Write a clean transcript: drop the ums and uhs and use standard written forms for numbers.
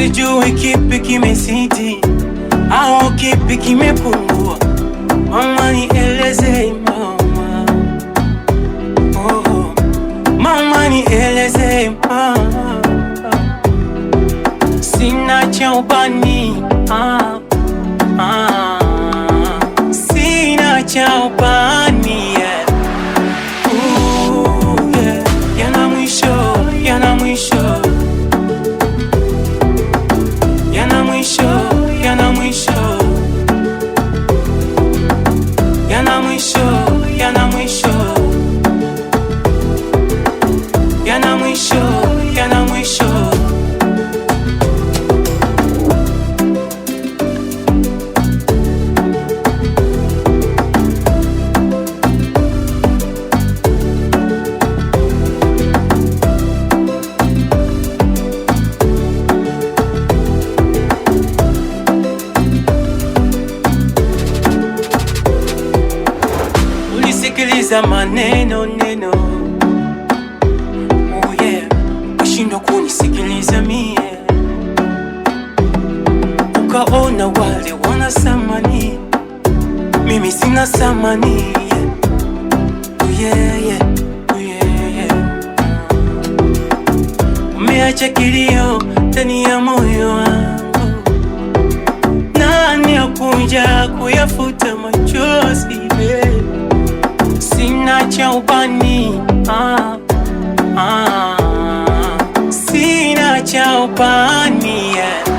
sijui kipi kimesiti au kipi kimepungua. Mama nieleze mama, oh, mama nieleze mama. Sina cha ubani, sina cha ubani, yeah. Yeah. Yana mwisho, yana mwisho, yana mwisho, yana mwisho, yana mwisho, yana mwisho, yana mwisho, yana mwisho. Ulisikiliza maneno neno, oh yeah, washindwa kunisikiliza mie. Ukaona wale wana samani, mimi sina samani, yeah. Oh yeah, yeah, oh yeah, yeah. Umeacha kilio ndani ya moyo wangu, nani akuja kuyafuta machozi, yeah. Sina cha ubani, sina cha ubani, yeah.